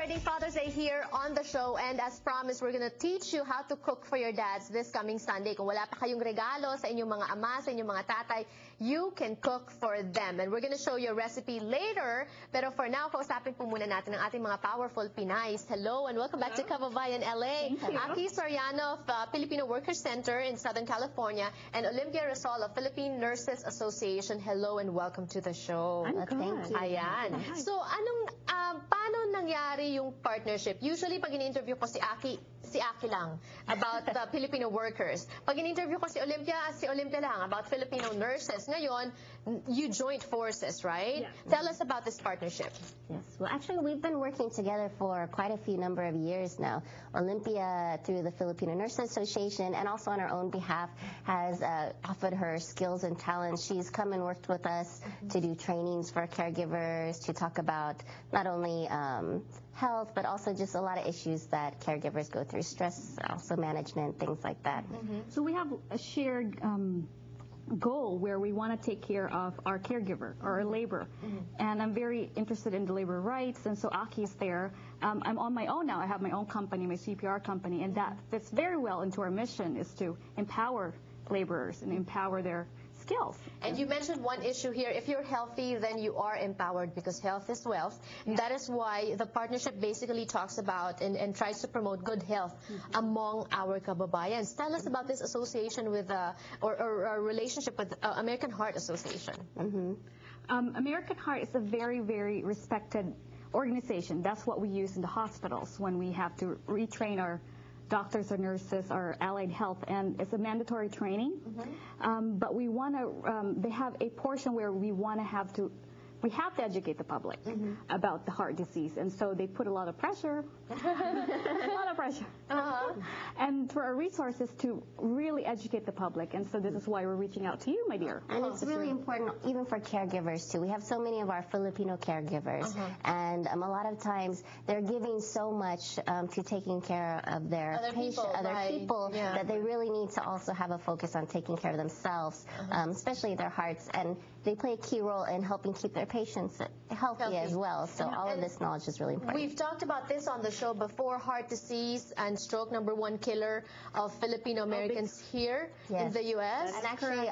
celebrating Father's Day here on the show, and as promised, we're gonna teach you how to cook for your dads this coming Sunday. Kung wala pa kayong regalo sa inyong mga ama, sa inyong mga tatay, you can cook for them. And we're gonna show you a recipe later, pero for now, kausapin po muna natin ang ating mga powerful Pinays. Hello and welcome back to Kababayan LA. Aki Soriano of Filipino Workers Center in Southern California and Olympia Resol of Philippine Nurses Association. Hello and welcome to the show. Thank you. Ayan. So, paano nangyari yung partnership? Usually, pag in-interview ko si Aki lang about the Filipino workers. Pag in-interview ko si Olympia lang about Filipino nurses. Ngayon, you joined forces, right? Yeah. Tell us about this partnership. Yes. Well, actually, we've been working together for quite a few number of years now. Olympia, through the Filipino Nurses Association, and also on our own behalf, has offered her skills and talents. She's come and worked with us to do trainings for caregivers, to talk about not only health, but also just a lot of issues that caregivers go through, stress, also management, things like that. So we have a shared goal where we want to take care of our caregiver or our labor, and I'm very interested in the labor rights, and so Aki's there. I'm on my own now. I have my own company, my CPR company, and that fits very well into our mission, is to empower laborers and empower their skills. And you mentioned one issue here. If you're healthy, then you are empowered, because health is wealth. And that is why the partnership basically talks about and tries to promote good health among our kababayans. Tell us about this association with, or relationship with American Heart Association. American Heart is a very, very respected organization. That's what we use in the hospitals when we have to retrain our doctors or nurses or allied health, and it's a mandatory training. But we want to, they have a portion where we have to educate the public about the heart disease, and so they put a lot of pressure, and for our resources to really educate the public, and so this is why we're reaching out to you, my dear. And it's really important even for caregivers too. We have so many of our Filipino caregivers, and a lot of times they're giving so much to taking care of their people that they really need to also have a focus on taking care of themselves, especially their hearts, and they play a key role in helping keep their patients healthy as well. So all of this knowledge is really important. We've talked about this on the show before. Heart disease and stroke, #1 killer of Filipino Americans here in the U.S. And actually,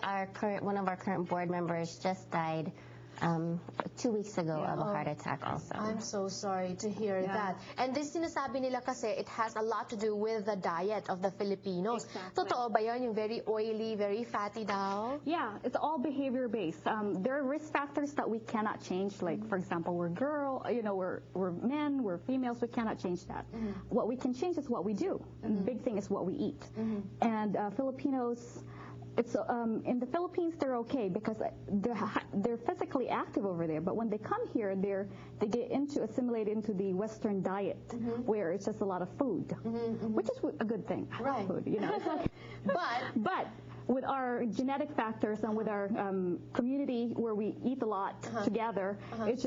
one of our current board members just died 2 weeks ago of a heart attack also. I'm so sorry to hear that. And this sinasabi nila kasi it has a lot to do with the diet of the Filipinos. Totoo ba yan, yung very oily, very fatty daw? Yeah, it's all behavior based. There are risk factors that we cannot change, like for example, we're men, we're females, we cannot change that. What we can change is what we do. And the big thing is what we eat. And Filipinos, in the Philippines they're okay because they're physically active over there, but when they come here they get assimilated into the Western diet where it's just a lot of food, which is a good thing. Right. Food, you know. But with our genetic factors and with our community where we eat a lot together, it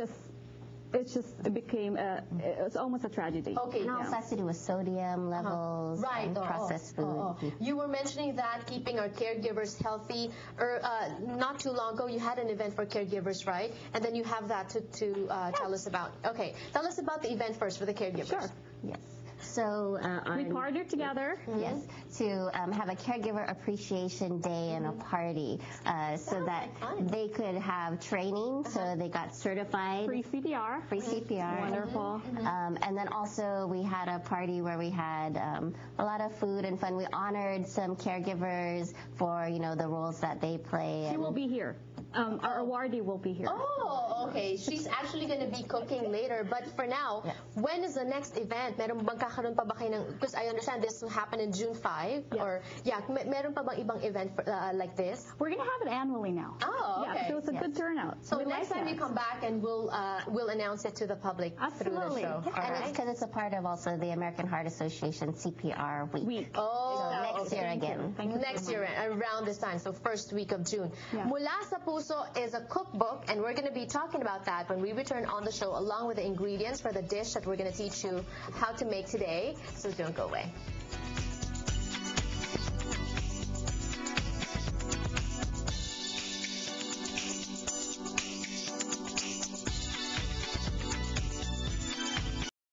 became it's almost a tragedy. Okay. And it also has to do with sodium levels and processed food. You were mentioning that keeping our caregivers healthy. Not too long ago, you had an event for caregivers, right? And then you have that to tell us about. Okay. Tell us about the event first for the caregivers. Sure. Yes. So we partnered together. Yes, to have a caregiver appreciation day and a party, so that they could have training, so they got certified. Free CPR. Free CPR. Wonderful. And then also we had a party where we had a lot of food and fun. We honored some caregivers for the roles that they play. She will be here. Our awardee will be here. Oh, okay. She's actually going to be cooking later. But for now, when is the next event? Magkakaroon pa ba kayo ng, because I understand this will happen in June 5. Or, meron pa bang ibang event like this? We're going to have it annually now. Oh, okay. Yeah, so it's a good turnout. So next time we come back and we'll announce it to the public through the show. And it's because it's a part of also the American Heart Association CPR week. Oh, so next year again. Next year around this time, so first week of June. Mula sa Puso is a cookbook, and we're going to be talking about that when we return on the show, along with the ingredients for the dish that we're going to teach you how to make today. So don't go away.